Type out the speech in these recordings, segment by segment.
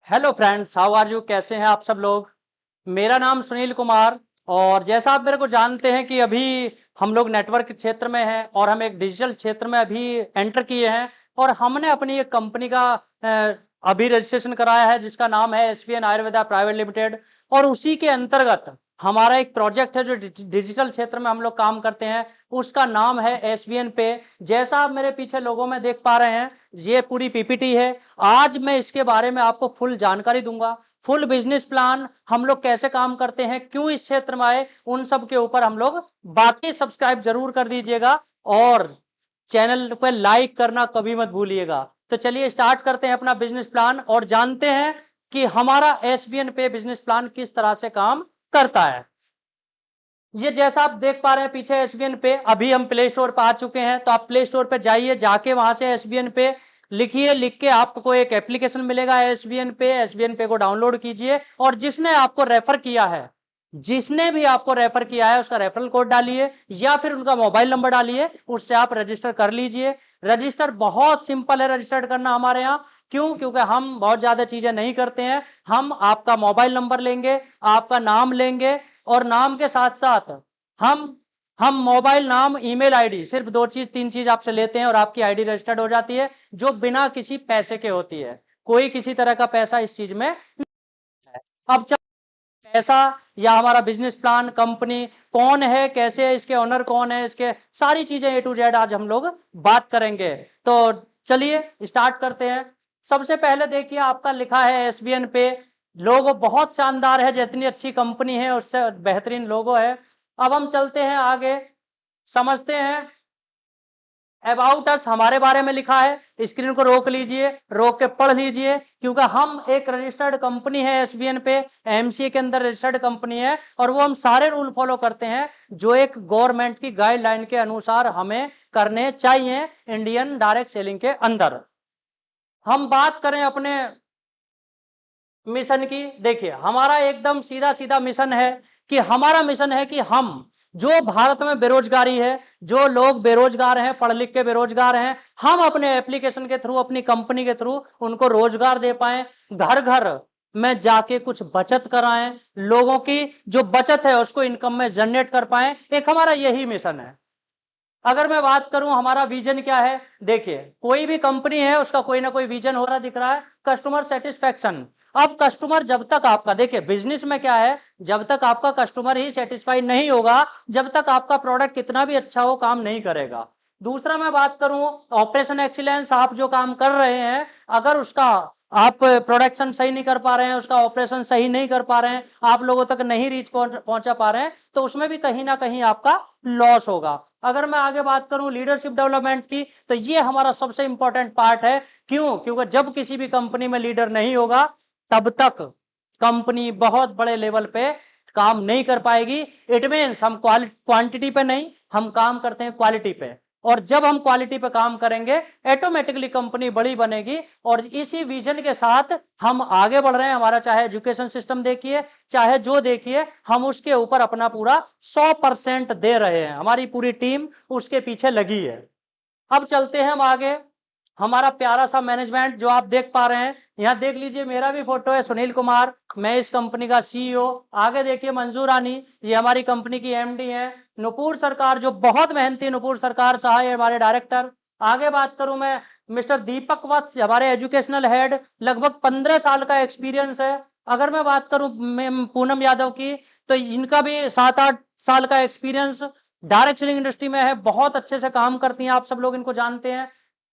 Hello friends, how are you? कैसे हैं आप सब लोग? मेरा नाम सुनील कुमार। और जैसा आप मेरे को जानते हैं कि अभी हम लोग नेटवर्क क्षेत्र में हैं और हम एक डिजिटल क्षेत्र में अभी एंटर किए हैं। और हमने अपनी एक कंपनी का अभी रजिस्ट्रेशन कराया है जिसका नाम है एसवीएन आयुर्वेदा प्राइवेट लिमिटेड। और उसी के अंतर्गत हमारा एक प्रोजेक्ट है जो डिजिटल क्षेत्र में हम लोग काम करते हैं, उसका नाम है एसवीएन पे। जैसा आप मेरे पीछे लोगों में देख पा रहे हैं, ये पूरी पीपीटी है। आज मैं इसके बारे में आपको फुल जानकारी दूंगा, फुल बिजनेस प्लान, हम लोग कैसे काम करते हैं, क्यों इस क्षेत्र में आए, उन सब के ऊपर हम लोग बातें। सब्सक्राइब जरूर कर दीजिएगा और चैनल पर लाइक करना कभी मत भूलिएगा। तो चलिए स्टार्ट करते हैं अपना बिजनेस प्लान और जानते हैं कि हमारा एसबीएन पे बिजनेस प्लान किस तरह से काम करता है। ये जैसा आप देख पा रहे हैं पीछे एसबीएन पे, अभी हम प्ले स्टोर पर आ चुके हैं। तो आप प्ले स्टोर पे जाइए, जाके वहां से एसबीएन पे लिखिए, लिख के आपको एक एप्लीकेशन मिलेगा एसबीएन पे। एसबीएन पे को डाउनलोड कीजिए और जिसने आपको रेफर किया है, जिसने भी आपको रेफर किया है उसका रेफरल कोड डालिए या फिर उनका मोबाइल नंबर डालिए, उससे आप रजिस्टर कर लीजिए। रजिस्टर बहुत सिंपल है रजिस्टर करना हमारे यहाँ। क्यों? क्योंकि हम बहुत ज्यादा चीजें नहीं करते हैं। हम आपका मोबाइल नंबर लेंगे, आपका नाम लेंगे और नाम के साथ साथ हम मोबाइल, नाम, ईमेल आईडी, सिर्फ दो चीज तीन चीज आपसे लेते हैं और आपकी आईडी रजिस्टर्ड हो जाती है, जो बिना किसी पैसे के होती है। कोई किसी तरह का पैसा इस चीज में नहीं है। अब पैसा या हमारा बिजनेस प्लान, कंपनी कौन है, कैसे है, इसके ओनर कौन है, इसके सारी चीजें ए टू जेड आज हम लोग बात करेंगे। तो चलिए स्टार्ट करते हैं। सबसे पहले देखिए आपका लिखा है एसबीएन पे। लोगो बहुत शानदार है, जितनी अच्छी कंपनी है उससे बेहतरीन लोगो है। अब हम चलते हैं आगे, समझते हैं। अबाउट अस हमारे बारे में लिखा है, स्क्रीन को रोक लीजिए, रोक के पढ़ लीजिए, क्योंकि हम एक रजिस्टर्ड कंपनी है एसबीएन पे, एमसीए के अंदर रजिस्टर्ड कंपनी है और वो हम सारे रूल फॉलो करते हैं जो एक गवर्नमेंट की गाइडलाइन के अनुसार हमें करने चाहिए इंडियन डायरेक्ट सेलिंग के अंदर। हम बात करें अपने मिशन की, देखिए हमारा एकदम सीधा सीधा मिशन है कि हमारा मिशन है कि हम जो भारत में बेरोजगारी है, जो लोग बेरोजगार हैं, पढ़ लिख के बेरोजगार हैं, हम अपने एप्लीकेशन के थ्रू, अपनी कंपनी के थ्रू उनको रोजगार दे पाए, घर घर में जाके कुछ बचत कराएं, लोगों की जो बचत है उसको इनकम में जनरेट कर पाए। एक हमारा यही मिशन है। अगर मैं बात करूं हमारा विजन क्या है, देखिए कोई भी कंपनी है उसका कोई ना कोई विजन हो रहा दिख रहा है, कस्टमर सेटिस्फेक्शन। अब कस्टमर जब तक आपका, देखिए बिजनेस में क्या है, जब तक आपका कस्टमर ही सेटिस्फाइड नहीं होगा, जब तक आपका प्रोडक्ट कितना भी अच्छा हो काम नहीं करेगा। दूसरा मैं बात करूं ऑपरेशन एक्सीलेंस, आप जो काम कर रहे हैं अगर उसका आप प्रोडक्शन सही नहीं कर पा रहे हैं, उसका ऑपरेशन सही नहीं कर पा रहे हैं, आप लोगों तक नहीं रीच पहुंचा पा रहे हैं, तो उसमें भी कहीं ना कहीं आपका लॉस होगा। अगर मैं आगे बात करूं लीडरशिप डेवलपमेंट की, तो ये हमारा सबसे इंपॉर्टेंट पार्ट है। क्यों? क्योंकि जब किसी भी कंपनी में लीडर नहीं होगा तब तक कंपनी बहुत बड़े लेवल पे काम नहीं कर पाएगी। इट मीन्स हम क्वांटिटी पे नहीं, हम काम करते हैं क्वालिटी पे। और जब हम क्वालिटी पे काम करेंगे ऑटोमेटिकली कंपनी बड़ी बनेगी। और इसी विजन के साथ हम आगे बढ़ रहे हैं। हमारा चाहे एजुकेशन सिस्टम देखिए, चाहे जो देखिए, हम उसके ऊपर अपना पूरा 100% दे रहे हैं, हमारी पूरी टीम उसके पीछे लगी है। अब चलते हैं हम आगे। हमारा प्यारा सा मैनेजमेंट जो आप देख पा रहे हैं, यहाँ देख लीजिए मेरा भी फोटो है, सुनील कुमार, मैं इस कंपनी का सीईओ। आगे देखिए मंजूर रानी, ये हमारी कंपनी की एमडी है। नुपुर सरकार जो बहुत मेहनती, नुपुर सरकार साहब हमारे डायरेक्टर। आगे बात करूं मैं, मिस्टर दीपक वत्स हमारे एजुकेशनल हेड, लगभग 15 साल का एक्सपीरियंस है। अगर मैं बात करूं पूनम यादव की, तो इनका भी 7-8 साल का एक्सपीरियंस डायरेक्ट सेलिंग इंडस्ट्री में है, बहुत अच्छे से काम करती हैं, आप सब लोग इनको जानते हैं।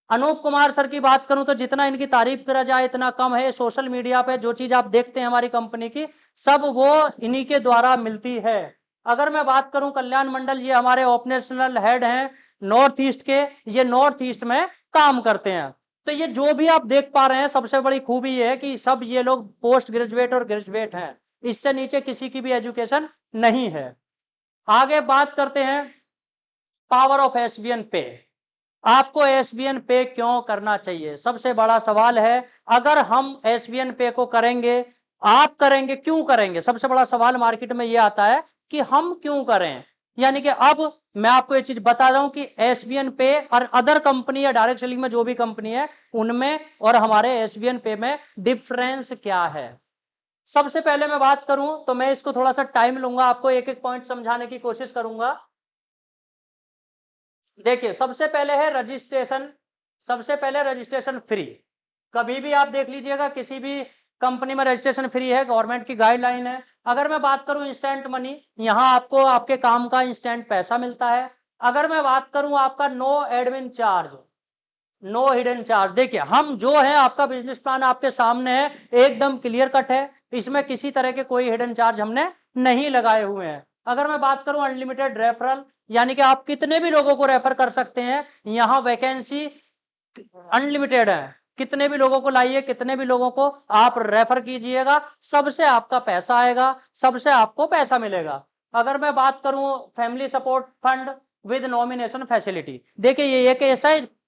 अनूप कुमार सर की बात करूं तो जितना इनकी तारीफ करा जाए इतना कम है। सोशल मीडिया पे जो चीज आप देखते हैं हमारी कंपनी की, सब वो इन्हीं के द्वारा मिलती है। अगर मैं बात करूं कल्याण मंडल, ये हमारे ऑपरेशनल हेड हैं नॉर्थ ईस्ट के, ये नॉर्थ ईस्ट में काम करते हैं। तो ये जो भी आप देख पा रहे हैं, सबसे बड़ी खूबी ये है कि सब ये लोग पोस्ट ग्रेजुएट और ग्रेजुएट हैं, इससे नीचे किसी की भी एजुकेशन नहीं है। आगे बात करते हैं पावर ऑफ एसबीएन पे। आपको एसबीएन पे क्यों करना चाहिए, सबसे बड़ा सवाल है। अगर हम एसबीएन पे को करेंगे, आप करेंगे, क्यों करेंगे? सबसे बड़ा सवाल मार्केट में यह आता है कि हम क्यों करें। यानी कि अब मैं आपको ये चीज बता रहा हूं कि एसबीएन पे और अदर कंपनी या डायरेक्ट सेलिंग में जो भी कंपनी है उनमें और हमारे एसबीएन पे में डिफरेंस क्या है। सबसे पहले मैं बात करूं तो मैं इसको थोड़ा सा टाइम लूंगा, आपको एक एक पॉइंट समझाने की कोशिश करूंगा। देखिए सबसे पहले है रजिस्ट्रेशन, सबसे पहले रजिस्ट्रेशन फ्री। कभी भी आप देख लीजिएगा किसी भी कंपनी में रजिस्ट्रेशन फ्री है, गवर्नमेंट की गाइडलाइन है। अगर मैं बात करूं इंस्टेंट मनी, यहां आपको आपके काम का इंस्टेंट पैसा मिलता है। अगर मैं बात करूं आपका no admin charge, no hidden charge, देखिए हम जो है आपका बिजनेस प्लान आपके सामने है, एकदम क्लियर कट है, इसमें किसी तरह के कोई हिडन चार्ज हमने नहीं लगाए हुए हैं। अगर मैं बात करूं अनलिमिटेड रेफरल, यानी कि आप कितने भी लोगों को रेफर कर सकते हैं, यहां वैकेंसी अनलिमिटेड है, कितने भी लोगों को लाइए, कितने भी लोगों को आप रेफर कीजिएगा, सबसे आपका पैसा आएगा, सबसे आपको पैसा मिलेगा। अगर मैं बात करूं family support fund with nomination facility, देखिए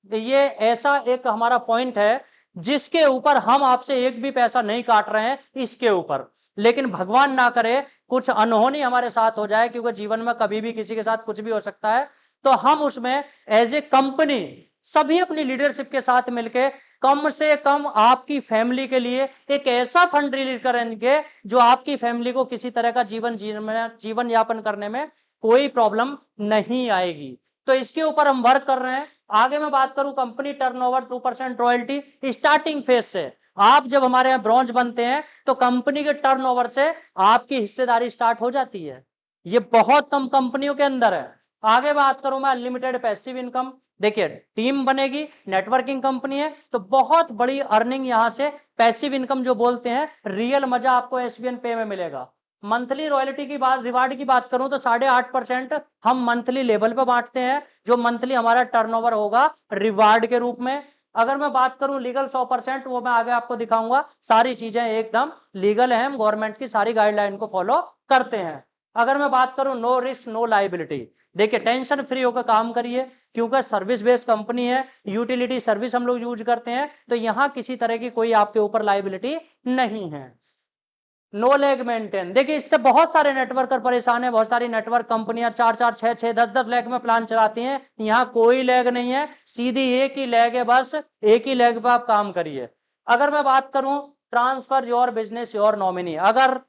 ये ऐसा एक हमारा पॉइंट है जिसके ऊपर हम आपसे एक भी पैसा नहीं काट रहे हैं इसके ऊपर। लेकिन भगवान ना करे कुछ अनहोनी हमारे साथ हो जाए, क्योंकि जीवन में कभी भी किसी के साथ कुछ भी हो सकता है, तो हम उसमें एज ए कंपनी सभी अपनी लीडरशिप के साथ मिलकर कम से कम आपकी फैमिली के लिए एक ऐसा फंड रिलीज करेंगे जो आपकी फैमिली को किसी तरह का जीवन यापन करने में कोई प्रॉब्लम नहीं आएगी। तो इसके ऊपर हम वर्क कर रहे हैं। आगे मैं बात करूं company turnover 2% royalty starting phase से, आप जब हमारे यहाँ ब्रॉन्ज बनते हैं तो कंपनी के टर्नओवर से आपकी हिस्सेदारी स्टार्ट हो जाती है, ये बहुत कम कंपनियों के अंदर है। आगे बात करूं मैं अनलिमिटेड पैसिव इनकम, देखिए टीम बनेगी, नेटवर्किंग कंपनी है तो बहुत बड़ी अर्निंग यहां से, पैसिव इनकम जो बोलते हैं, रियल मजा आपको एसबीएन पे में मिलेगा। मंथली रॉयल्टी की बात, रिवार्ड की बात करूं तो 8.5% हम मंथली लेवल पे बांटते हैं, जो मंथली हमारा टर्नओवर होगा रिवार्ड के रूप में। अगर मैं बात करूं लीगल 100%, वो मैं आगे आपको दिखाऊंगा, सारी चीजें एकदम लीगल है, हम गवर्नमेंट की सारी गाइडलाइन को फॉलो करते हैं। अगर मैं बात करूं नो रिस्क नो लाइबिलिटी, देखिए टेंशन फ्री होकर काम करिए, क्योंकि सर्विस बेस्ड कंपनी है, यूटिलिटी सर्विस हम लोग यूज करते हैं, तो यहां किसी तरह की कोई आपके ऊपर लाइबिलिटी नहीं है। नो लेग मेंटेन, देखिए इससे बहुत सारे नेटवर्कर परेशान है, बहुत सारी नेटवर्क कंपनियां 4-4 6-6 10-10 लेग में प्लान चलाती हैं, यहां कोई लेग नहीं है, सीधी एक ही लेग है, बस एक ही लेग पे आप काम करिए। अगर मैं बात करूं transfer your business your nominee, अगर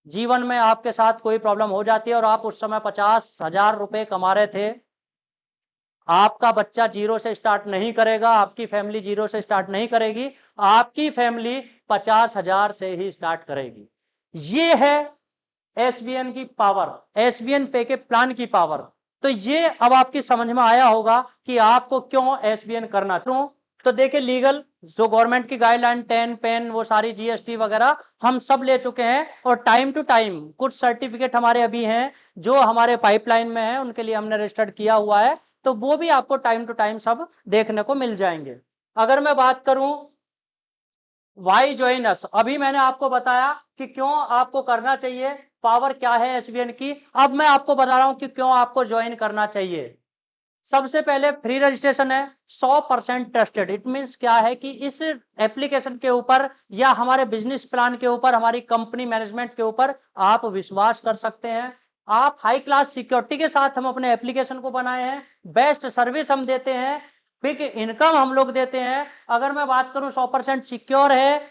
जीवन में आपके साथ कोई प्रॉब्लम हो जाती है और आप उस समय 50,000 रुपए कमा रहे थे, आपका बच्चा जीरो से स्टार्ट नहीं करेगा, आपकी फैमिली जीरो से स्टार्ट नहीं करेगी, आपकी फैमिली 50,000 से ही स्टार्ट करेगी। ये है एसबीएन की पावर, एसबीएन पे के प्लान की पावर। तो ये अब आपकी समझ में आया होगा कि आपको क्यों एसबीएन करना चाहिए। तो देखिए लीगल जो गवर्नमेंट की गाइडलाइन 10 पेन वो सारी जीएसटी वगैरह हम सब ले चुके हैं, और टाइम टू टाइम कुछ सर्टिफिकेट हमारे अभी हैं जो हमारे पाइपलाइन में है, उनके लिए हमने रजिस्टर्ड किया हुआ है, तो वो भी आपको टाइम टू टाइम सब देखने को मिल जाएंगे। अगर मैं बात करूं वाई ज्वाइन अस, अभी मैंने आपको बताया कि क्यों आपको करना चाहिए, पावर क्या है एसबीएन की, अब मैं आपको बता रहा हूं कि क्यों आपको ज्वाइन करना चाहिए। सबसे पहले फ्री रजिस्ट्रेशन है, 100% ट्रस्टेड, इट मींस क्या है कि इस एप्लीकेशन के ऊपर या हमारे बिजनेस प्लान के ऊपर, हमारी कंपनी मैनेजमेंट के ऊपर आप विश्वास कर सकते हैं। आप हाई क्लास सिक्योरिटी के साथ हम अपने एप्लीकेशन को बनाए हैं, बेस्ट सर्विस हम देते हैं, बिग इनकम हम लोग देते हैं। अगर मैं बात करूं 100% सिक्योर है,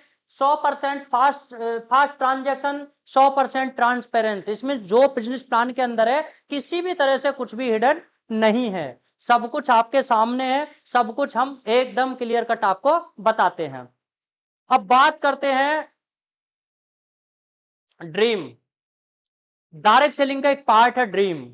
100% फास्ट ट्रांजैक्शन, 100% ट्रांसपेरेंट, इसमें जो बिजनेस प्लान के अंदर है किसी भी तरह से कुछ भी हिडन नहीं है, सब कुछ आपके सामने है, सब कुछ हम एकदम क्लियर कट आपको बताते हैं। अब बात करते हैं ड्रीम, डायरेक्ट सेलिंग का एक पार्ट है ड्रीम,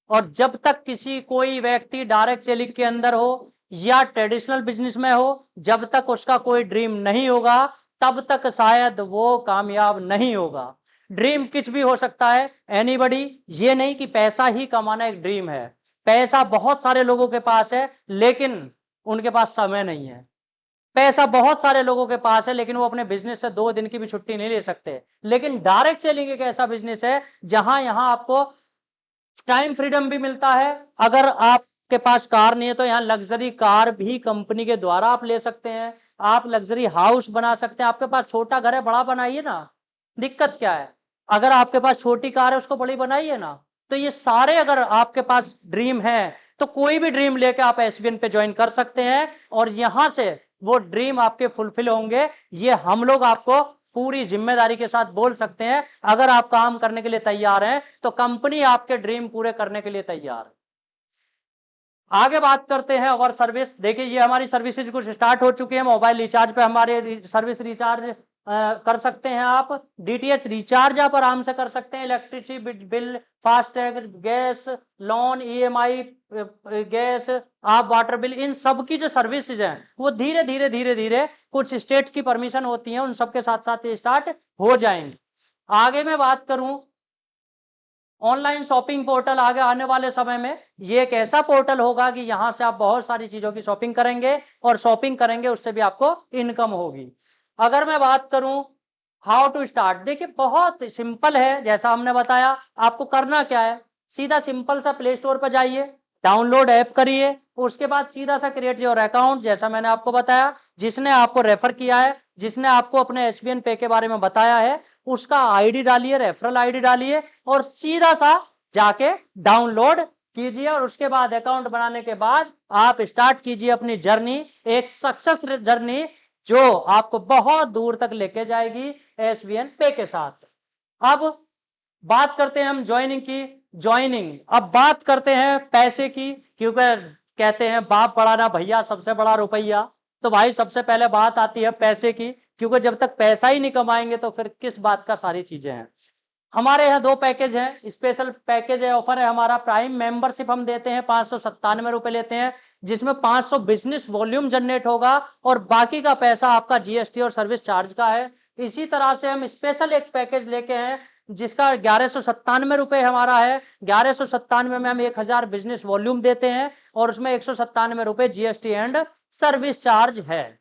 और जब तक किसी कोई व्यक्ति डायरेक्ट सेलिंग के अंदर हो या ट्रेडिशनल बिजनेस में हो, जब तक उसका कोई ड्रीम नहीं होगा तब तक शायद वो कामयाब नहीं होगा। ड्रीम कुछ भी हो सकता है, एनीबॉडी, ये नहीं कि पैसा ही कमाना एक ड्रीम है। पैसा बहुत सारे लोगों के पास है लेकिन उनके पास समय नहीं है, पैसा बहुत सारे लोगों के पास है लेकिन वो अपने बिजनेस से 2 दिन की भी छुट्टी नहीं ले सकते। लेकिन डायरेक्ट सेलिंग एक ऐसा बिजनेस है जहां यहां आपको टाइम फ्रीडम भी मिलता है। अगर आपके पास कार नहीं है तो यहाँ लग्जरी कार भी कंपनी के द्वारा आप ले सकते हैं, आप लग्जरी हाउस बना सकते हैं। आपके पास छोटा घर है, बड़ा बनाइए ना, दिक्कत क्या है। अगर आपके पास छोटी कार है उसको बड़ी बनाइए ना। तो ये सारे अगर आपके पास ड्रीम है तो कोई भी ड्रीम लेके आप एसवीएन पे ज्वाइन कर सकते हैं और यहां से वो ड्रीम आपके फुलफिल होंगे। ये हम लोग आपको पूरी जिम्मेदारी के साथ बोल सकते हैं। अगर आप काम करने के लिए तैयार हैं तो कंपनी आपके ड्रीम पूरे करने के लिए तैयार है। आगे बात करते हैं और सर्विस। देखिए ये हमारी सर्विसेज कुछ स्टार्ट हो चुकी है। मोबाइल रिचार्ज पे हमारे सर्विस रिचार्ज कर सकते हैं आप। डीटीएच रिचार्ज आप आराम से कर सकते हैं। Electricity bill, FASTag, gas, loan, EMI, gas, आप वाटर बिल, इन सब की जो सर्विसेज हैं वो धीरे धीरे धीरे धीरे कुछ स्टेट्स की परमिशन होती है उन सबके साथ साथ ये स्टार्ट हो जाएंगे। आगे मैं बात करूं ऑनलाइन शॉपिंग पोर्टल, आगे आने वाले समय में ये एक ऐसा पोर्टल होगा कि यहां से आप बहुत सारी चीजों की शॉपिंग करेंगे और शॉपिंग करेंगे उससे भी आपको इनकम होगी। अगर मैं बात करूं हाउ टू स्टार्ट, देखिए बहुत सिंपल है। जैसा हमने बताया आपको करना क्या है, सीधा सिंपल सा प्ले स्टोर पर जाइए, डाउनलोड ऐप करिए, उसके बाद सीधा सा क्रिएट योर अकाउंट, जैसा मैंने आपको बताया। जिसने आपको रेफर किया है, जिसने आपको अपने एसबीएन पे के बारे में बताया है, उसका आईडी डालिए, रेफरल आईडी डालिए और सीधा सा जाके डाउनलोड कीजिए और उसके बाद अकाउंट बनाने के बाद आप स्टार्ट कीजिए अपनी जर्नी, एक सक्सेस जर्नी जो आपको बहुत दूर तक लेके जाएगी एसबीएन पे के साथ। अब बात करते हैं हम ज्वाइनिंग की। ज्वाइनिंग, अब बात करते हैं पैसे की, क्योंकि कहते हैं बाप बड़ा ना भैया, सबसे बड़ा रुपया। तो भाई सबसे पहले बात आती है पैसे की, क्योंकि जब तक पैसा ही नहीं कमाएंगे तो फिर किस बात का सारी चीजें हैं। हमारे यहाँ दो पैकेज हैं। स्पेशल पैकेज है, ऑफर है हमारा। प्राइम मेंबरशिप हम देते हैं, 597 लेते हैं, जिसमें 500 बिजनेस वॉल्यूम जनरेट होगा और बाकी का पैसा आपका जीएसटी और सर्विस चार्ज का है। इसी तरह से हम स्पेशल एक पैकेज लेके हैं जिसका 1197 हमारा है। 1197 में हम 1000 बिजनेस वॉल्यूम देते हैं और उसमें 197 जीएसटी एंड सर्विस चार्ज है।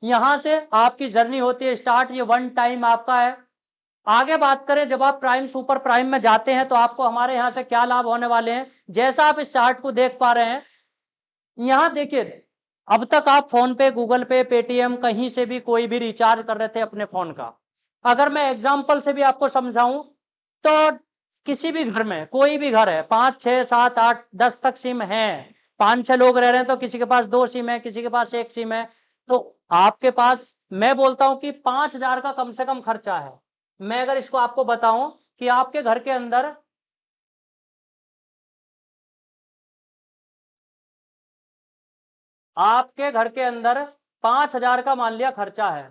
यहां से आपकी जर्नी होती है स्टार्ट, ये वन टाइम आपका है। आगे बात करें, जब आप प्राइम सुपर प्राइम में जाते हैं तो आपको हमारे यहां से क्या लाभ होने वाले हैं, जैसा आप इस चार्ट को देख पा रहे हैं। यहां देखिए, अब तक आप फोन पे, गूगल पे, पेटीएम, कहीं से भी कोई भी रिचार्ज कर रहे थे अपने फोन का। अगर मैं एग्जांपल से भी आपको समझाऊं तो किसी भी घर में, कोई भी घर है, 5 6 7 8 10 तक सिम है, 5 6 लोग रह रहे हैं तो किसी के पास 2 सिम है, किसी के पास 1 सिम है। तो आपके पास, मैं बोलता हूं कि 5000 का कम से कम खर्चा है। मैं अगर इसको आपको बताऊं कि आपके घर के अंदर आपके घर के अंदर 5000 का मान लिया खर्चा है।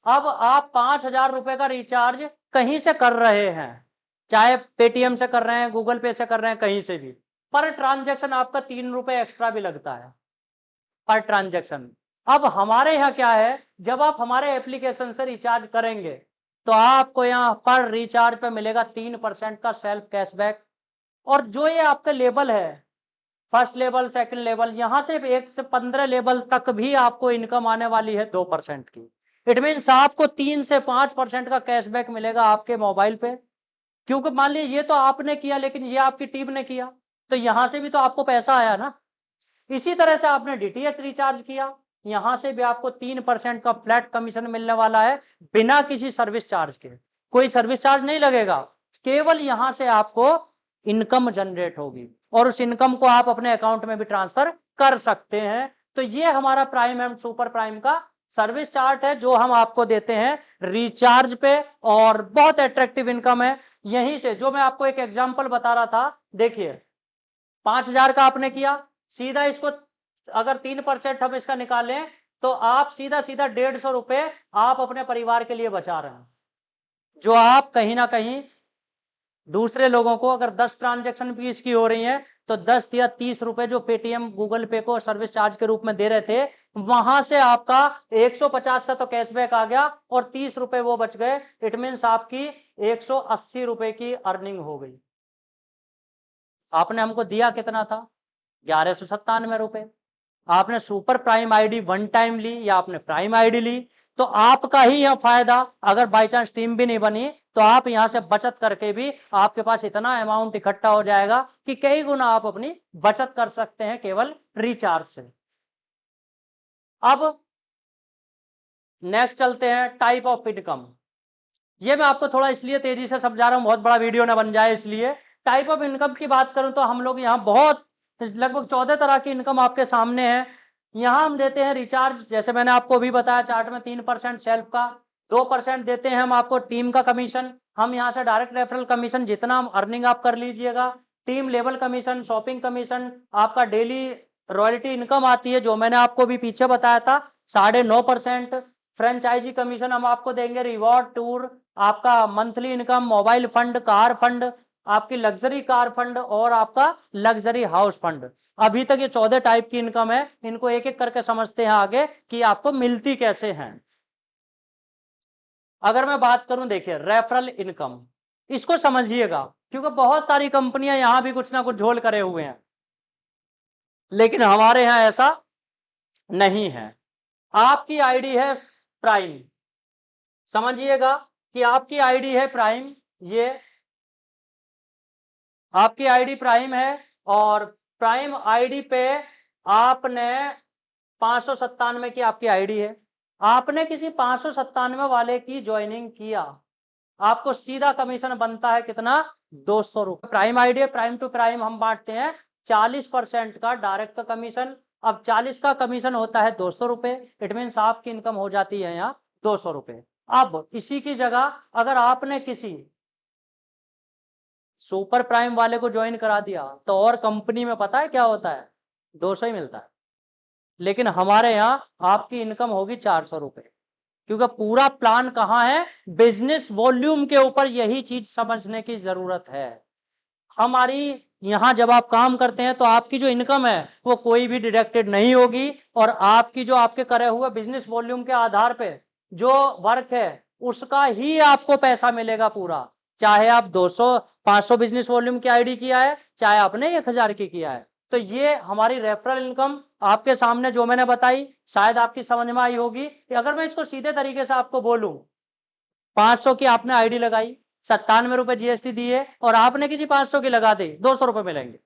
अब आप 5000 रुपए का रिचार्ज कहीं से कर रहे हैं, चाहे पेटीएम से कर रहे हैं, गूगल पे से कर रहे हैं, कहीं से भी, पर ट्रांजैक्शन आपका 3 रुपए एक्स्ट्रा भी लगता है पर ट्रांजैक्शन। अब हमारे यहाँ क्या है, जब आप हमारे एप्लीकेशन से रिचार्ज करेंगे तो आपको यहाँ पर रिचार्ज पे मिलेगा 3% का सेल्फ कैशबैक। और जो ये आपका लेवल है, फर्स्ट लेवल, सेकंड लेवल, यहां से 1 से 15 लेवल तक भी आपको इनकम आने वाली है 2% की। इट मीन्स आपको 3 से 5% का कैशबैक मिलेगा आपके मोबाइल पे। क्योंकि मान लीजिए ये तो आपने किया, लेकिन ये आपकी टीम ने किया, तो यहां से भी तो आपको पैसा आया ना। इसी तरह से आपने डीटीएच रिचार्ज किया, यहां से भी आपको 3% का फ्लैट कमीशन मिलने वाला है, बिना किसी सर्विस चार्ज के। कोई सर्विस चार्ज नहीं लगेगा, केवल यहां से आपको इनकम जनरेट होगी और उस इनकम को आप अपने अकाउंट में भी ट्रांसफर कर सकते हैं। तो ये हमारा प्राइम एंड सुपर प्राइम का सर्विस चार्ट है जो हम आपको देते हैं रिचार्ज पे, और बहुत अट्रैक्टिव इनकम है। यहीं से जो मैं आपको एक एग्जांपल बता रहा था, देखिए 5000 का आपने किया, सीधा इसको अगर 3% हम इसका निकालें तो आप सीधा सीधा 150 रुपए आप अपने परिवार के लिए बचा रहे हैं, जो आप कहीं ना कहीं दूसरे लोगों को, अगर 10 ट्रांजैक्शन भी इसकी हो रही हैं तो 10 या 30 रुपए जो पेटीएम, गूगल पे को सर्विस चार्ज के रूप में दे रहे थे, वहां से आपका 150 का तो कैशबैक आ गया और 30 रुपए वो बच गए। इट मीन्स आपकी 180 रुपए की अर्निंग हो गई। आपने हमको दिया कितना था, 1197 रुपए। आपने super prime ID one time ली या आपने प्राइम आईडी ली, तो आपका ही यह फायदा। अगर बाई चांस टीम भी नहीं बनी तो आप यहां से बचत करके भी आपके पास इतना अमाउंट इकट्ठा हो जाएगा कि कई गुना आप अपनी बचत कर सकते हैं केवल रिचार्ज से। अब नेक्स्ट चलते हैं टाइप ऑफ इनकम। ये मैं आपको थोड़ा इसलिए तेजी से समझा रहा हूं, बहुत बड़ा वीडियो ना बन जाए इसलिए। टाइप ऑफ इनकम की बात करूं तो हम लोग यहाँ बहुत लगभग 14 तरह की इनकम आपके सामने है। यहाँ हम देते हैं रिचार्ज, जैसे मैंने आपको अभी बताया चार्ट में 3% सेल्फ का, 2% देते हैं हम आपको टीम का कमीशन। हम यहाँ से डायरेक्ट रेफरल कमीशन जितना अर्निंग आप कर लीजिएगा, team level commission, shopping commission, आपका डेली रॉयल्टी इनकम आती है जो मैंने आपको भी पीछे बताया था 9.5%। फ्रेंचाइजी कमीशन हम आपको देंगे, रिवॉर्ड टूर, आपका monthly income, mobile fund, car fund, आपकी लग्जरी कार फंड और आपका लग्जरी हाउस फंड। अभी तक ये 14 टाइप की इनकम है, इनको एक एक करके समझते हैं आगे कि आपको मिलती कैसे हैं। अगर मैं बात करूं, देखिए रेफरल इनकम, इसको समझिएगा क्योंकि बहुत सारी कंपनियां यहां भी कुछ ना कुछ झोल करे हुए हैं, लेकिन हमारे यहां ऐसा नहीं है। आपकी आईडी है प्राइम, समझिएगा कि आपकी आईडी है प्राइम, ये आपकी आईडी प्राइम है और प्राइम आईडी पे आपने 597 की आपकी आईडी है, आपने किसी 597 वाले की ज्वाइनिंग किया, आपको सीधा कमीशन बनता है कितना, 200 रुपए। प्राइम आईडी है, प्राइम टू प्राइम हम बांटते हैं 40% का डायरेक्ट का कमीशन। अब 40 का कमीशन होता है 200 रुपए, इट मीन आपकी इनकम हो जाती है यहाँ 200 रुपए। अब इसी की जगह अगर आपने किसी सुपर प्राइम वाले को ज्वाइन करा दिया तो और कंपनी में पता है क्या होता है, 200 ही मिलता है, लेकिन हमारे यहाँ आपकी इनकम होगी 400 रुपए, क्योंकि पूरा प्लान कहाँ है, बिजनेस वॉल्यूम के ऊपर। यही चीज समझने की जरूरत है हमारी। यहां जब आप काम करते हैं तो आपकी जो इनकम है वो कोई भी डिडक्टेड नहीं होगी, और आपकी जो आपके करे हुए बिजनेस वॉल्यूम के आधार पे जो वर्क है उसका ही आपको पैसा मिलेगा पूरा, चाहे आप 200 500 बिजनेस वॉल्यूम की आईडी किया है, चाहे आपने 1000 की किया है। तो ये हमारी रेफरल इनकम आपके सामने जो मैंने बताई शायद आपकी समझ में आई होगी। कि अगर मैं इसको सीधे तरीके से आपको बोलूं, 500 की आपने आईडी लगाई, 97 रुपए जीएसटी दिए और आपने किसी 500 की लगा दी, 200 रुपए मिलेंगे,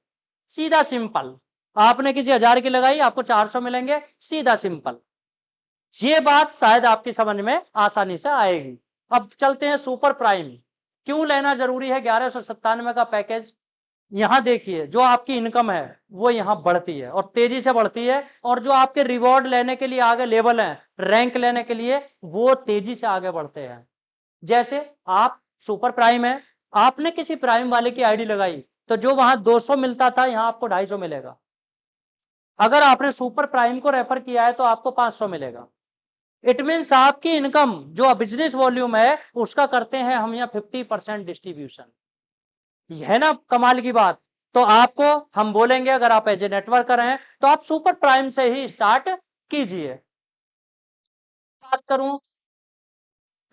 सीधा सिंपल। आपने किसी 1000 की लगाई, आपको 400 मिलेंगे, सीधा सिंपल। ये बात शायद आपकी समझ में आसानी से आएगी। अब चलते हैं सुपर प्राइम, क्यों लेना जरूरी है 1197 का पैकेज। यहां देखिए जो आपकी इनकम है वो यहां बढ़ती है और तेजी से बढ़ती है, और जो आपके रिवॉर्ड लेने के लिए आगे लेवल है, रैंक लेने के लिए, वो तेजी से आगे बढ़ते हैं। जैसे आप सुपर प्राइम है, आपने किसी प्राइम वाले की आईडी लगाई तो जो वहां 200 मिलता था यहां आपको 250 मिलेगा। अगर आपने सुपर प्राइम को रेफर किया है तो आपको 500 मिलेगा। इट मीन्स आपकी इनकम जो बिजनेस वॉल्यूम है उसका करते हैं हम यहाँ 50% डिस्ट्रीब्यूशन। यह ना कमाल की बात। तो आपको हम बोलेंगे अगर आप एज ए नेटवर्कर हैं तो आप सुपर प्राइम से ही स्टार्ट कीजिए। बात करूं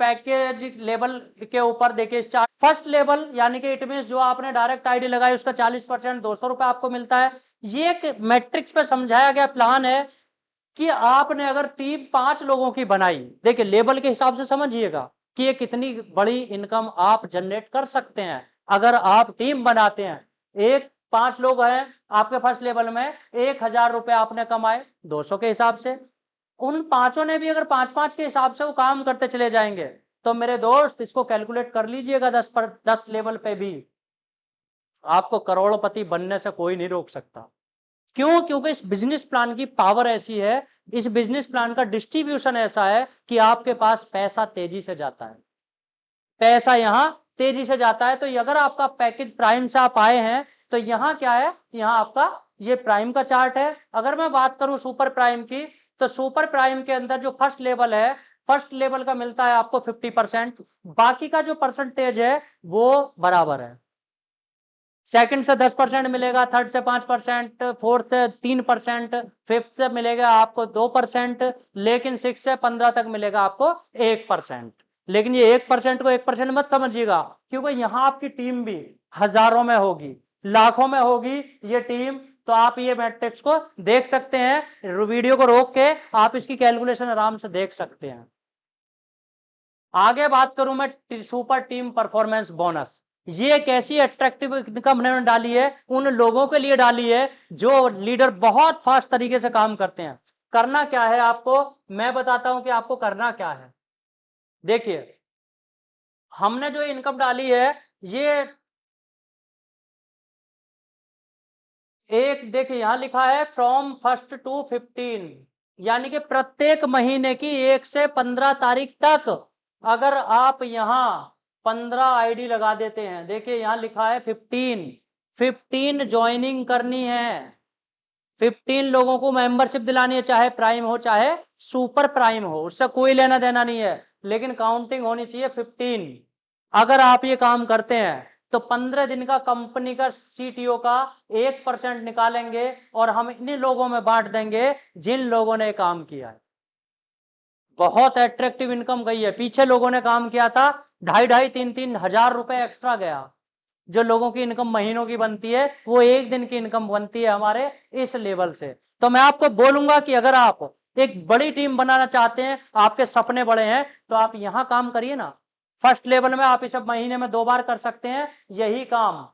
पैकेज लेवल के ऊपर, देखिए स्टार्ट फर्स्ट लेवल यानी कि इट मीन जो आपने डायरेक्ट आईडी लगाई उसका 40% 200 रुपए आपको मिलता है। ये एक मैट्रिक्स पे समझाया गया प्लान है कि आपने अगर टीम 5 लोगों की बनाई, देखिए लेवल के हिसाब से समझिएगा कि ये कितनी बड़ी इनकम आप जनरेट कर सकते हैं अगर आप टीम बनाते हैं। एक 5 लोग हैं आपके फर्स्ट लेवल में, 1000 रुपए आपने कमाए 200 के हिसाब से, उन पांचों ने भी अगर 5-5 के हिसाब से वो काम करते चले जाएंगे तो मेरे दोस्त इसको कैलकुलेट कर लीजिएगा, 10 लेवल पे भी आपको करोड़पति बनने से कोई नहीं रोक सकता। क्यों? क्योंकि इस बिजनेस प्लान की पावर ऐसी है, इस बिजनेस प्लान का डिस्ट्रीब्यूशन ऐसा है कि आपके पास पैसा तेजी से जाता है, पैसा यहां तेजी से जाता है। तो अगर आपका पैकेज प्राइम से आप आए हैं तो यहां क्या है, यहां आपका ये प्राइम का चार्ट है। अगर मैं बात करूं सुपर प्राइम की, तो सुपर प्राइम के अंदर जो फर्स्ट लेवल है, फर्स्ट लेवल का मिलता है आपको 50%, बाकी का जो परसेंटेज है वो बराबर है। सेकंड से 10% मिलेगा, थर्ड से 5%, फोर्थ से 3%, फिफ्थ से मिलेगा आपको 2%, लेकिन 6 से 15 तक मिलेगा आपको 1%। लेकिन ये 1% को 1% मत समझिएगा, क्योंकि यहां आपकी टीम भी हजारों में होगी, लाखों में होगी ये टीम। तो आप ये मैट्रिक्स को देख सकते हैं, वीडियो को रोक के आप इसकी कैलकुलेशन आराम से देख सकते हैं। आगे बात करूं मैं सुपर टीम परफॉर्मेंस बोनस, ये एक ऐसी अट्रैक्टिव इनकम मैंने डाली है, उन लोगों के लिए डाली है जो लीडर बहुत फास्ट तरीके से काम करते हैं। करना क्या है आपको, मैं बताता हूं कि आपको करना क्या है। देखिए हमने जो इनकम डाली है ये एक देखिए यहां लिखा है फ्रॉम 1 to 15, यानी कि प्रत्येक महीने की 1 से 15 तारीख तक अगर आप यहां 15 आईडी लगा देते हैं, देखिए यहां लिखा है 15 ज्वाइनिंग करनी है, 15 लोगों को मेंबरशिप दिलानी है, चाहे प्राइम हो चाहे सुपर प्राइम हो, उससे कोई लेना देना नहीं है, लेकिन काउंटिंग होनी चाहिए 15। अगर आप ये काम करते हैं तो 15 दिन का कंपनी का सीटीओ का 1% निकालेंगे और हम इन्हीं लोगों में बांट देंगे जिन लोगों ने काम किया है। बहुत अट्रैक्टिव इनकम गई है। पीछे लोगों ने काम किया था, 2,500-3,000 हजार रुपए एक्स्ट्रा गया। जो लोगों की इनकम महीनों की बनती है वो एक दिन की इनकम बनती है हमारे इस लेवल से। तो मैं आपको बोलूंगा कि अगर आप एक बड़ी टीम बनाना चाहते हैं, आपके सपने बड़े हैं, तो आप यहां काम करिए ना। फर्स्ट लेवल में आप इसे महीने में 2 बार कर सकते हैं, यही काम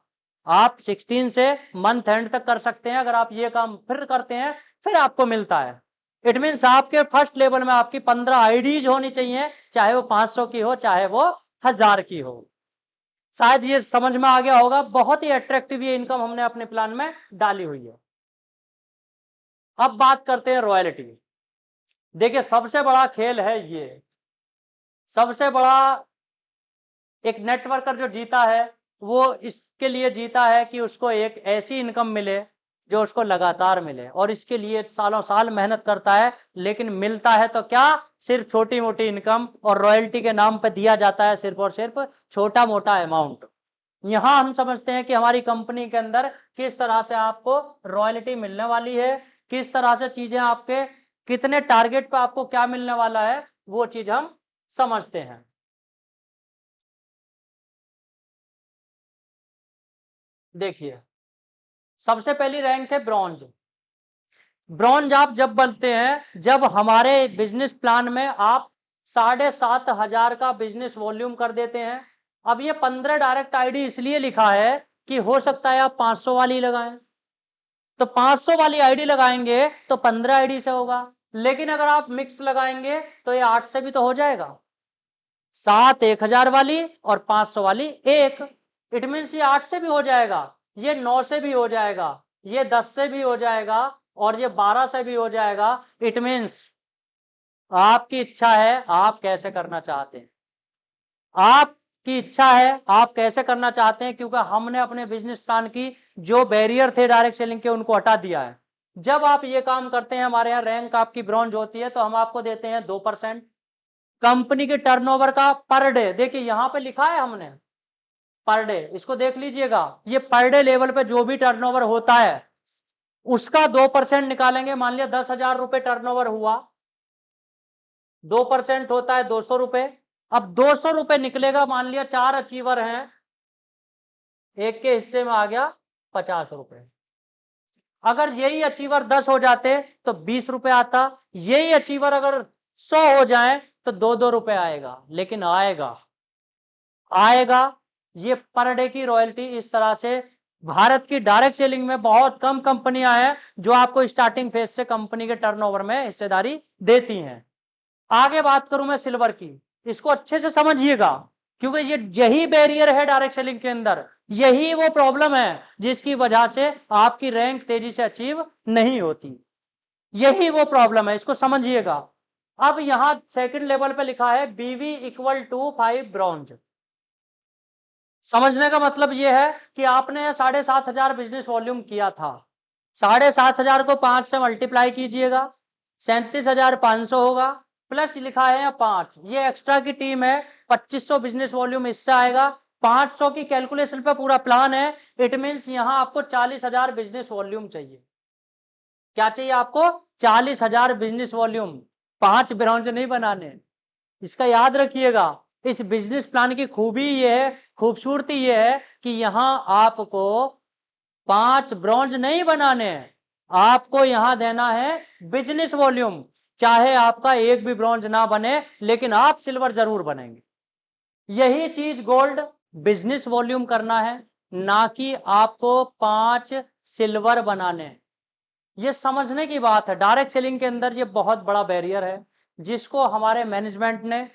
आप 16 से मंथ एंड तक कर सकते हैं। अगर आप ये काम फिर करते हैं फिर आपको मिलता है। इट मीन्स आपके फर्स्ट लेवल में आपकी 15 आईडीज होनी चाहिए, चाहे वो 500 की हो चाहे वो 1000 की हो। शायद ये समझ में आ गया होगा। बहुत ही अट्रैक्टिव ये इनकम हमने अपने प्लान में डाली हुई है। अब बात करते हैं रॉयल्टी। देखिए सबसे बड़ा खेल है ये, सबसे बड़ा एक नेटवर्कर जो जीता है वो इसके लिए जीता है कि उसको एक ऐसी इनकम मिले जो उसको लगातार मिले, और इसके लिए सालों साल मेहनत करता है, लेकिन मिलता है तो क्या, सिर्फ छोटी मोटी इनकम, और रॉयल्टी के नाम पे दिया जाता है सिर्फ और सिर्फ छोटा मोटा अमाउंट। यहां हम समझते हैं कि हमारी कंपनी के अंदर किस तरह से आपको रॉयल्टी मिलने वाली है, किस तरह से चीजें आपके कितने टारगेट पे आपको क्या मिलने वाला है, वो चीज हम समझते हैं। देखिए सबसे पहली रैंक है ब्रॉन्ज। ब्रॉन्ज आप जब बनते हैं जब हमारे बिजनेस प्लान में आप 7,500 का बिजनेस वॉल्यूम कर देते हैं। अब ये 15 डायरेक्ट आईडी इसलिए लिखा है कि हो सकता है आप 500 वाली लगाएं, तो 500 वाली आईडी लगाएंगे तो 15 आईडी से होगा, लेकिन अगर आप मिक्स लगाएंगे तो ये 8 से भी तो हो जाएगा। 7 1000 वाली और 500 वाली एक, इट मीन्स ये 8 से भी हो जाएगा, ये 9 से भी हो जाएगा, ये 10 से भी हो जाएगा, और ये 12 से भी हो जाएगा। इट मीन्स आपकी इच्छा है आप कैसे करना चाहते हैं, आपकी इच्छा है आप कैसे करना चाहते हैं, क्योंकि हमने अपने बिजनेस प्लान की जो बैरियर थे डायरेक्ट सेलिंग के उनको हटा दिया है। जब आप ये काम करते हैं, हमारे यहाँ रैंक आपकी ब्रॉन्ज होती है, तो हम आपको देते हैं 2%। कंपनी के टर्नओवर का पर डे, देखिए यहां पे लिखा है हमने पर डे, इसको देख लीजिएगा, ये पर डे लेवल पे जो भी टर्नओवर होता है उसका 2% निकालेंगे। मान लिया 10,000 रुपए टर्नओवर हुआ, 2% होता है 200 रुपए। अब 200 रुपए निकलेगा, मान लिया 4 अचीवर हैं, एक के हिस्से में आ गया 50 रुपए। अगर यही अचीवर 10 हो जाते तो 20 रुपए आता, यही अचीवर अगर 100 हो जाए तो 2-2 रुपए आएगा, लेकिन आएगा आएगा। ये पर डे की रॉयल्टी इस तरह से भारत की डायरेक्ट सेलिंग में बहुत कम कंपनियां हैं जो आपको स्टार्टिंग फेज से कंपनी के टर्नओवर में हिस्सेदारी देती हैं। आगे बात करूं मैं सिल्वर की, इसको अच्छे से समझिएगा, क्योंकि ये यही बैरियर है डायरेक्ट सेलिंग के अंदर, यही वो प्रॉब्लम है जिसकी वजह से आपकी रैंक तेजी से अचीव नहीं होती, यही वो प्रॉब्लम है, इसको समझिएगा। अब यहां सेकंड लेवल पे लिखा है बीवी इक्वल टू 5 ब्रॉन्ज। समझने का मतलब यह है कि आपने 7,500 बिजनेस वॉल्यूम किया था, 7,500 को 5 से मल्टीप्लाई कीजिएगा, 37,500 होगा, प्लस लिखा है 5, ये एक्स्ट्रा की टीम है, 2500 बिजनेस वॉल्यूम इससे आएगा, 500 की कैलकुलेशन पे पूरा प्लान है। इट मीन्स यहां आपको 40,000 बिजनेस वॉल्यूम चाहिए। क्या चाहिए आपको? 40,000 बिजनेस वॉल्यूम, 5 ब्रांच नहीं बनाने, इसका याद रखिएगा। इस बिजनेस प्लान की खूबी ये है, खूबसूरती ये है कि यहां आपको 5 ब्रॉन्ज नहीं बनाने हैं, आपको यहां देना है बिजनेस वॉल्यूम। चाहे आपका एक भी ब्रॉन्ज ना बने, लेकिन आप सिल्वर जरूर बनेंगे। यही चीज गोल्ड बिजनेस वॉल्यूम करना है, ना कि आपको 5 सिल्वर बनाने हैं। ये समझने की बात है, डायरेक्ट सेलिंग के अंदर ये बहुत बड़ा बैरियर है जिसको हमारे मैनेजमेंट ने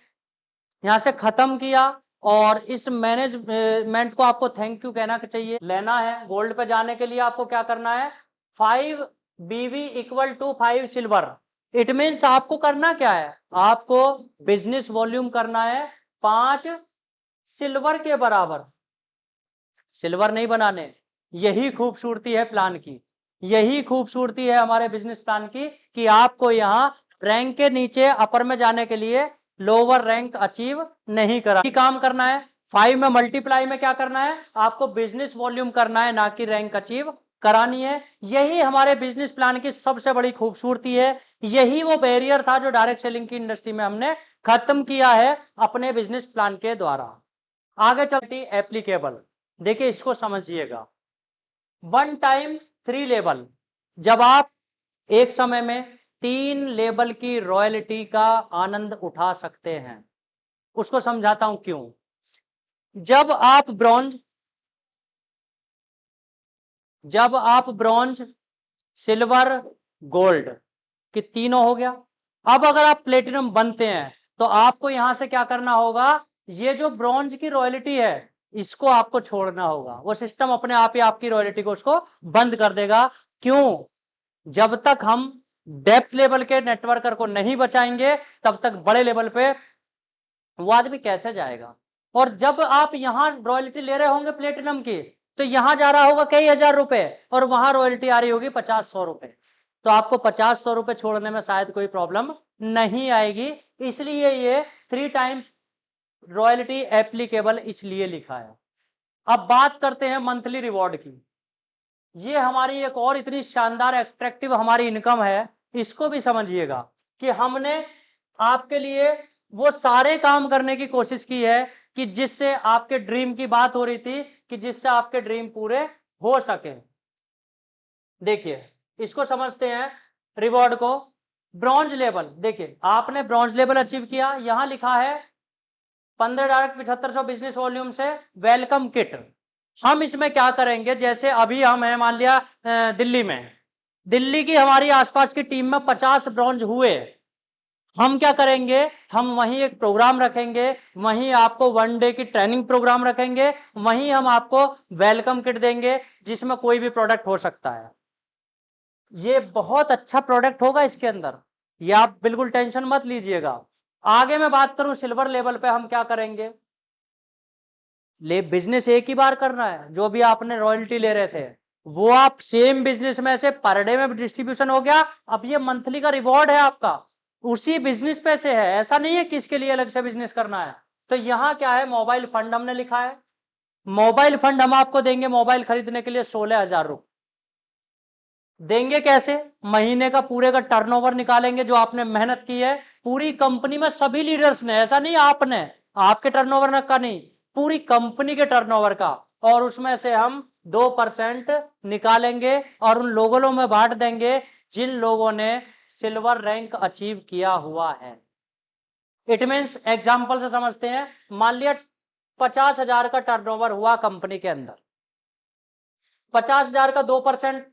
यहाँ से खत्म किया, और इस मैनेजमेंट को आपको थैंक यू कहना चाहिए। लेना है गोल्ड पे जाने के लिए आपको क्या करना है, 5 BV equal to 5 silver. It means आपको करना क्या है, आपको बिजनेस वॉल्यूम करना है 5 सिल्वर के बराबर। सिल्वर नहीं बनाने, यही खूबसूरती है प्लान की, यही खूबसूरती है हमारे बिजनेस प्लान की कि आपको यहाँ रैंक के नीचे अपर में जाने के लिए लोअर रैंक अचीव नहीं करा, काम करना है 5 में मल्टीप्लाई में क्या करना है, आपको बिजनेस वॉल्यूम करना है, ना कि रैंक अचीव करानी है। यही हमारे बिजनेस प्लान की सबसे बड़ी खूबसूरती है, यही वो बैरियर था जो डायरेक्ट सेलिंग की इंडस्ट्री में हमने खत्म किया है अपने बिजनेस प्लान के द्वारा। आगे चलती एप्लीकेबल, देखिए इसको समझिएगा। 1 टाइम 3 लेबल, जब आप एक समय में 3 लेबल की रॉयल्टी का आनंद उठा सकते हैं, उसको समझाता हूं क्यों। जब आप ब्रॉन्ज सिल्वर गोल्ड कि तीनों हो गया, अब अगर आप प्लेटिनम बनते हैं तो आपको यहां से क्या करना होगा, ये जो ब्रॉन्ज की रॉयल्टी है इसको आपको छोड़ना होगा, वो सिस्टम अपने आप ही आपकी रॉयल्टी को उसको बंद कर देगा। क्यों, जब तक हम डेप्थ लेवल के नेटवर्कर को नहीं बचाएंगे तब तक बड़े लेवल पे वो आदमी कैसे जाएगा। और जब आप यहां रॉयल्टी ले रहे होंगे प्लेटिनम की, तो यहां जा रहा होगा कई हजार रुपए और वहां रॉयल्टी आ रही होगी 50-100 रुपए, तो आपको 50-100 रुपए छोड़ने में शायद कोई प्रॉब्लम नहीं आएगी। इसलिए ये 3 टाइम रॉयल्टी एप्लीकेबल इसलिए लिखा है। अब बात करते हैं मंथली रिवॉर्ड की। ये हमारी एक और इतनी शानदार एट्रैक्टिव हमारी इनकम है, इसको भी समझिएगा कि हमने आपके लिए वो सारे काम करने की कोशिश की है कि जिससे आपके ड्रीम की बात हो रही थी कि जिससे आपके ड्रीम पूरे हो सके। देखिए इसको समझते हैं रिवॉर्ड को। ब्रॉन्ज लेवल, देखिए आपने ब्रॉन्ज लेवल अचीव किया, यहां लिखा है 15 डायरेक्ट 7500 बिजनेस वॉल्यूम से वेलकम किट। हम इसमें क्या करेंगे, जैसे अभी हम हैं मान लिया दिल्ली में, दिल्ली की हमारी आसपास की टीम में 50 ब्रॉन्ज हुए, हम क्या करेंगे, हम वहीं एक प्रोग्राम रखेंगे, वहीं आपको 1 डे की ट्रेनिंग प्रोग्राम रखेंगे, वहीं हम आपको वेलकम किट देंगे जिसमें कोई भी प्रोडक्ट हो सकता है। ये बहुत अच्छा प्रोडक्ट होगा इसके अंदर, ये आप बिल्कुल टेंशन मत लीजिएगा। आगे मैं बात करूं सिल्वर लेवल पे हम क्या करेंगे, ले बिजनेस एक ही बार करना है, जो भी आपने रॉयल्टी ले रहे थे वो आप सेम बिजनेस में से पर डे में डिस्ट्रीब्यूशन हो गया, अब ये मंथली का रिवॉर्ड है आपका उसी बिजनेस पे से है, ऐसा नहीं है कि इसके लिए अलग से बिजनेस करना है। तो यहाँ क्या है, मोबाइल फंड हमने लिखा है, मोबाइल फंड हम आपको देंगे मोबाइल खरीदने के लिए 16,000 रुपए देंगे। कैसे, महीने का पूरे का टर्नओवर निकालेंगे जो आपने मेहनत की है पूरी कंपनी में सभी लीडर्स ने, ऐसा नहीं आपने आपके टर्नओवर का नहीं, पूरी कंपनी के टर्नओवर का, और उसमें से हम 2% निकालेंगे और उन लोगों में बांट देंगे जिन लोगों ने सिल्वर रैंक अचीव किया हुआ है। इट मीन्स एग्जाम्पल से समझते हैं, मान लिया 50,000 का टर्नओवर हुआ कंपनी के अंदर, 50,000 का 2%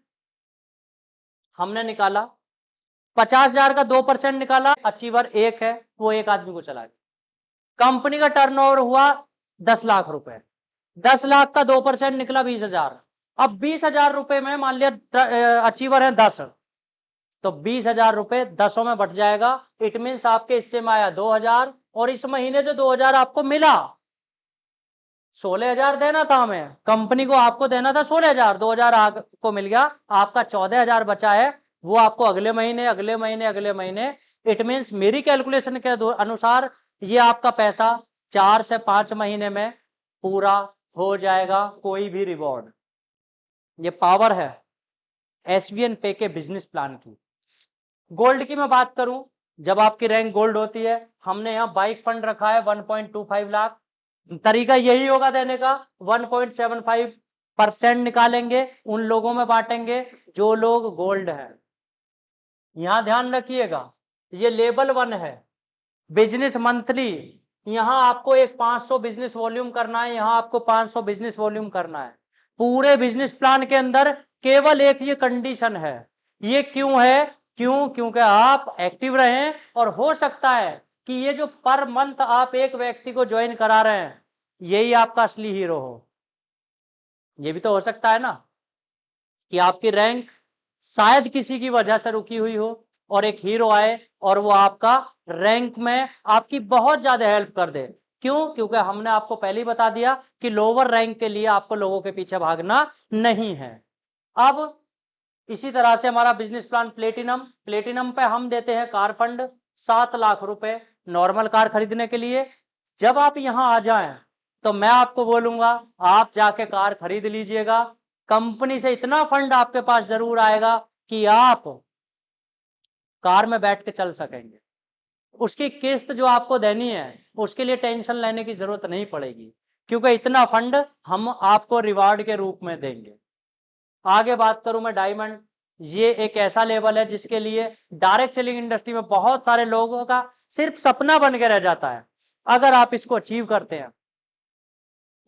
हमने निकाला, 50,000 का 2% निकाला, अचीवर एक है वो एक आदमी को चला गया। कंपनी का टर्नओवर हुआ 10 लाख रुपए, 10 लाख का 2% निकला 20,000। अब 20,000 रुपए में मान लिया अचीवर है 10, तो 20,000 रुपए 10 में बट जाएगा। इट मीन्स आपके हिस्से में आया 2,000 और इस महीने जो 2,000 आपको मिला, 16,000 देना था हमें कंपनी को, आपको देना था 16,000, 2,000 आपको मिल गया, आपका 14,000 बचा है, वो आपको अगले महीने अगले महीने अगले महीने, इट मीन्स मेरी कैलकुलेशन के अनुसार ये आपका पैसा 4 से 5 महीने में पूरा हो जाएगा, कोई भी रिवॉर्ड। ये पावर है एसवीएन पे के बिजनेस प्लान की। गोल्ड की मैं बात करूं, जब आपकी रैंक गोल्ड होती है, हमने यहाँ बाइक फंड रखा है 1.25 लाख, तरीका यही होगा देने का, 1.75% निकालेंगे, उन लोगों में बांटेंगे जो लोग गोल्ड है। यहां ध्यान रखिएगा ये लेवल 1 है, बिजनेस मंथली, यहां आपको एक 500 बिजनेस वॉल्यूम करना है, यहां आपको 500 बिजनेस वॉल्यूम करना है। पूरे बिजनेस प्लान के अंदर केवल एक ये कंडीशन है, ये क्यों है, क्योंकि आप एक्टिव रहें, और हो सकता है कि ये जो पर मंथ आप एक व्यक्ति को ज्वाइन करा रहे हैं यही आपका असली हीरो हो। ये भी तो हो सकता है ना कि आपकी रैंक शायद किसी की वजह से रुकी हुई हो और एक हीरो आए और वो आपका रैंक में आपकी बहुत ज्यादा हेल्प कर दे। क्यों? क्योंकि हमने आपको पहले ही बता दिया कि लोअर रैंक के लिए आपको लोगों के पीछे भागना नहीं है। अब इसी तरह से हमारा बिजनेस प्लान प्लेटिनम, प्लेटिनम पे हम देते हैं कार फंड 7 लाख रुपए नॉर्मल कार खरीदने के लिए। जब आप यहां आ जाएं तो मैं आपको बोलूंगा आप जाके कार खरीद लीजिएगा। कंपनी से इतना फंड आपके पास जरूर आएगा कि आप कार में बैठ के चल सकेंगे। उसकी किस्त जो आपको देनी है उसके लिए टेंशन लेने की जरूरत नहीं पड़ेगी, क्योंकि इतना फंड हम आपको रिवार्ड के रूप में देंगे। आगे बात करूं मैं डायमंड, ये एक ऐसा लेवल है जिसके लिए डायरेक्ट सेलिंग इंडस्ट्री में बहुत सारे लोगों का सिर्फ सपना बन के रह जाता है अगर आप इसको अचीव करते हैं।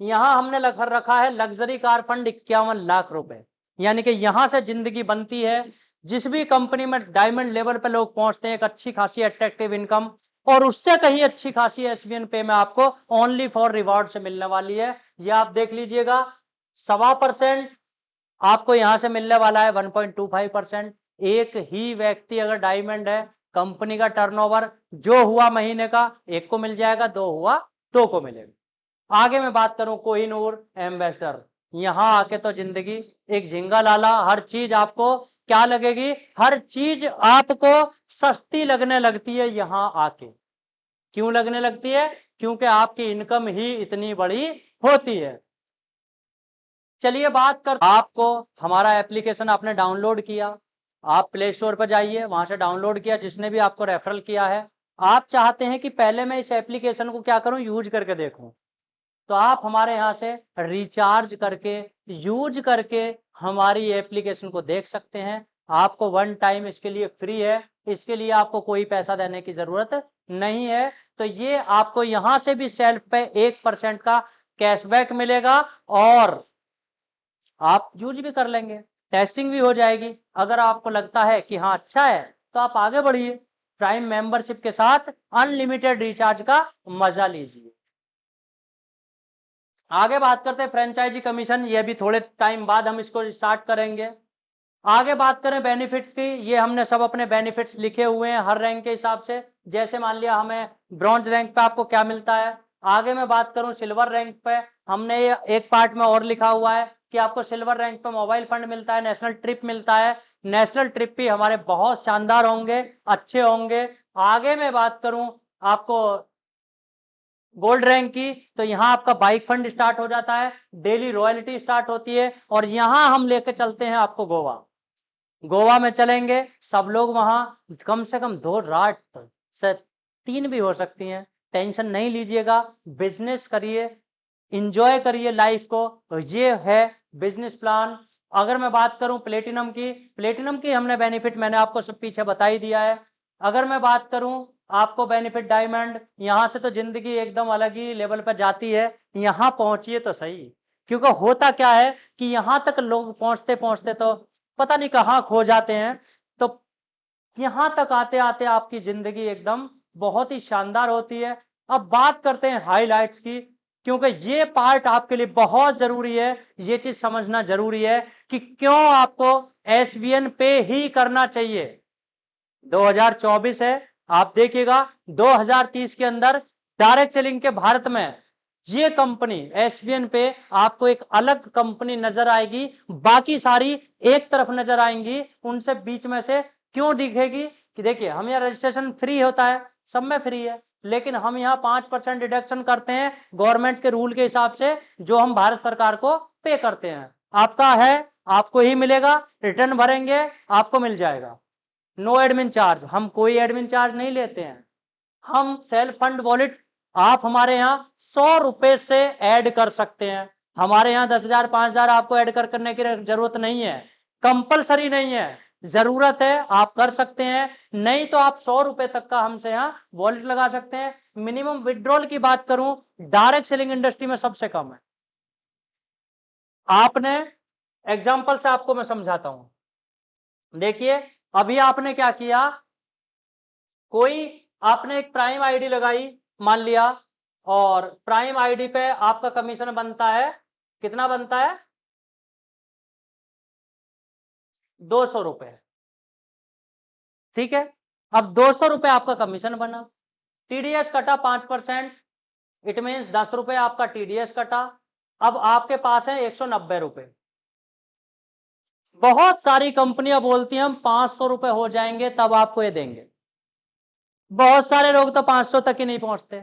यहां हमने रखा है लग्जरी कार फंड 51 लाख रुपए, यानी कि यहां से जिंदगी बनती है। जिस भी कंपनी में डायमंड लेवल पे लोग पहुंचते हैं एक अच्छी खासी अट्रैक्टिव इनकम, और उससे कहीं अच्छी खासी एसबीएन पे में आपको ओनली फॉर रिवॉर्ड से मिलने वाली है। ये आप देख लीजिएगा, 1.25% आपको यहां से मिलने वाला है, 1.25%। एक ही व्यक्ति अगर डायमंड है, कंपनी का टर्नओवर जो हुआ महीने का एक को मिल जाएगा, दो हुआ दो को मिलेगा। आगे मैं बात करूं कोहिनूर एम्बेसडर, यहां आके तो जिंदगी एक झिंगा लाला, हर चीज आपको क्या लगेगी, हर चीज आपको सस्ती लगने लगती है यहां आके। क्यों लगने लगती है? क्योंकि आपकी इनकम ही इतनी बड़ी होती है। चलिए बात कर, आपको हमारा एप्लीकेशन आपने डाउनलोड किया, आप प्ले स्टोर पर जाइए, वहां से डाउनलोड किया, जिसने भी आपको रेफरल किया है। आप चाहते हैं कि पहले मैं इस एप्लीकेशन को क्या करूं, यूज करके देखूं, तो आप हमारे यहाँ से रिचार्ज करके यूज करके हमारी एप्लीकेशन को देख सकते हैं। आपको वन टाइम इसके लिए फ्री है, इसके लिए आपको कोई पैसा देने की जरूरत नहीं है। तो ये आपको यहाँ से भी सेल्फ पे 1% का कैशबैक मिलेगा और आप यूज भी कर लेंगे, टेस्टिंग भी हो जाएगी। अगर आपको लगता है कि हाँ अच्छा है तो आप आगे बढ़िए, प्राइम मेंबरशिप के साथ अनलिमिटेड रिचार्ज का मजा लीजिए। आगे बात करते हैं फ्रेंचाइजी कमीशन, ये भी थोड़े टाइम बाद हम इसको स्टार्ट करेंगे। आगे बात करें बेनिफिट्स की, ये हमने सब अपने बेनिफिट्स लिखे हुए हैं हर रैंक के हिसाब से। जैसे मान लिया हमें ब्रॉन्ज रैंक पे आपको क्या मिलता है। आगे मैं बात करूं सिल्वर रैंक पे, हमने ये एक पार्ट में और लिखा हुआ है कि आपको सिल्वर रैंक पे मोबाइल फंड मिलता है, नेशनल ट्रिप मिलता है। नेशनल ट्रिप भी हमारे बहुत शानदार होंगे, अच्छे होंगे। आगे मैं बात करूं आपको गोल्ड रैंक की, तो यहां आपका बाइक फंड स्टार्ट हो जाता है, डेली रॉयल्टी स्टार्ट होती है, और यहां हम लेके चलते हैं आपको गोवा। गोवा में चलेंगे सब लोग, वहां कम से कम 2 रात से 3 भी हो सकती हैं। टेंशन नहीं लीजिएगा, बिजनेस करिए, इंजॉय करिए लाइफ को। तो ये है बिजनेस प्लान। अगर मैं बात करूं प्लेटिनम की, प्लेटिनम की हमने बेनिफिट मैंने आपको सब पीछे बता ही दिया है। अगर मैं बात करूं आपको बेनिफिट डायमंड, यहां से तो जिंदगी एकदम अलग ही लेवल पर जाती है। यहां पहुंचिए तो सही, क्योंकि होता क्या है कि यहां तक लोग पहुंचते पहुंचते तो पता नहीं कहां खो जाते हैं। तो यहां तक आते आते आपकी जिंदगी एकदम बहुत ही शानदार होती है। अब बात करते हैं हाइलाइट्स की, क्योंकि ये पार्ट आपके लिए बहुत जरूरी है, ये चीज समझना जरूरी है कि क्यों आपको एसबीएन पे ही करना चाहिए। 2024 है, आप देखिएगा 2030 के अंदर डायरेक्ट सेलिंग के भारत में ये कंपनी एसबीएन पे आपको एक अलग कंपनी नजर आएगी, बाकी सारी एक तरफ नजर आएंगी, उनसे बीच में से क्यों दिखेगी कि देखिए हम यहाँ रजिस्ट्रेशन फ्री होता है, सब में फ्री है, लेकिन हम यहाँ 5% डिडक्शन करते हैं गवर्नमेंट के रूल के हिसाब से, जो हम भारत सरकार को पे करते हैं। आपका है आपको ही मिलेगा, रिटर्न भरेंगे आपको मिल जाएगा। नो एडमिन चार्ज, हम कोई एडमिन चार्ज नहीं लेते हैं। हम सेल्फ फंड वॉलेट आप हमारे यहाँ 100 रुपए से ऐड कर सकते हैं। हमारे यहाँ 10,000 5,000 आपको ऐड करने की जरूरत नहीं है, कंपलसरी नहीं है। जरूरत है आप कर सकते हैं, नहीं तो आप 100 रुपए तक का हमसे यहाँ वॉलेट लगा सकते हैं। मिनिमम विड्रॉल की बात करूं डायरेक्ट सेलिंग इंडस्ट्री में सबसे कम है। आपने एग्जाम्पल से आपको मैं समझाता हूं, देखिए अभी आपने क्या किया, कोई आपने एक प्राइम आईडी लगाई मान लिया, और प्राइम आईडी पे आपका कमीशन बनता है, कितना बनता है, 200 रुपए, ठीक है। अब 200 रुपए आपका कमीशन बना, टीडीएस कटा 5%, इट मीन्स 10 रुपए आपका टीडीएस कटा। अब आपके पास है 190 रुपए। बहुत सारी कंपनियां बोलती हैं हम 500 रुपए हो जाएंगे तब आपको ये देंगे। बहुत सारे लोग तो 500 तक ही नहीं पहुंचते।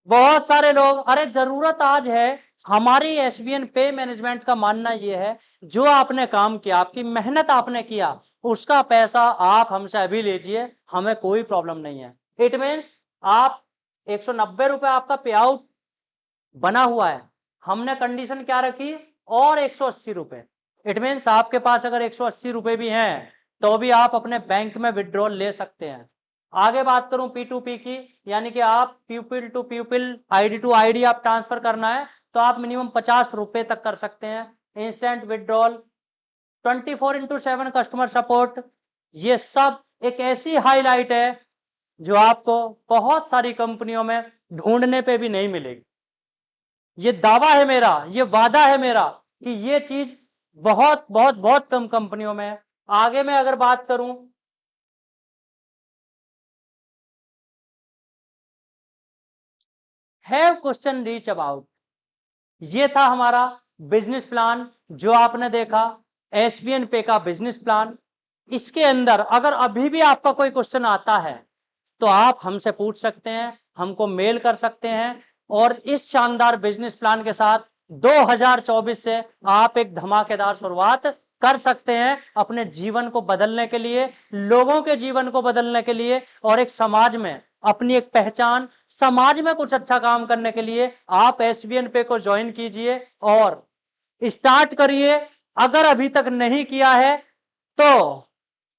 बहुत सारे लोग, अरे जरूरत आज है, हमारी एसबीएन पे मैनेजमेंट का मानना यह है, जो आपने काम किया, आपकी मेहनत आपने किया, उसका पैसा आप हमसे अभी लीजिए, हमें कोई प्रॉब्लम नहीं है। इट मीन्स आप 190 रुपए आपका पे आउट बना हुआ है, हमने कंडीशन क्या रखी, और 180 रुपए। इट मीन्स आपके पास अगर 180 रुपए भी हैं तो भी आप अपने बैंक में विड्रॉल ले सकते हैं। आगे बात करूं P2P की, यानी कि आप people to people, ID to ID आप ट्रांसफर करना है तो आप मिनिमम 50 रुपए तक कर सकते हैं। इंस्टेंट विड्रॉल, 24/7 कस्टमर सपोर्ट, ये सब एक ऐसी हाईलाइट है जो आपको बहुत सारी कंपनियों में ढूंढने पे भी नहीं मिलेगी। ये दावा है मेरा, ये वादा है मेरा कि ये चीज बहुत बहुत बहुत कम कंपनियों में है। आगे मैं अगर बात करूं, हैव क्वेश्चन रीच अबाउट, ये था हमारा बिजनेस प्लान जो आपने देखा, एसबीएन पे का बिजनेस प्लान। इसके अंदर अगर अभी भी आपका कोई क्वेश्चन आता है तो आप हमसे पूछ सकते हैं, हमको मेल कर सकते हैं, और इस शानदार बिजनेस प्लान के साथ 2024 से आप एक धमाकेदार शुरुआत कर सकते हैं अपने जीवन को बदलने के लिए, लोगों के जीवन को बदलने के लिए, और एक समाज में अपनी एक पहचान, समाज में कुछ अच्छा काम करने के लिए आप एसबीएन पे को ज्वाइन कीजिए और स्टार्ट करिए। अगर अभी तक नहीं किया है तो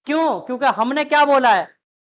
क्यों, क्योंकि हमने क्या बोला है,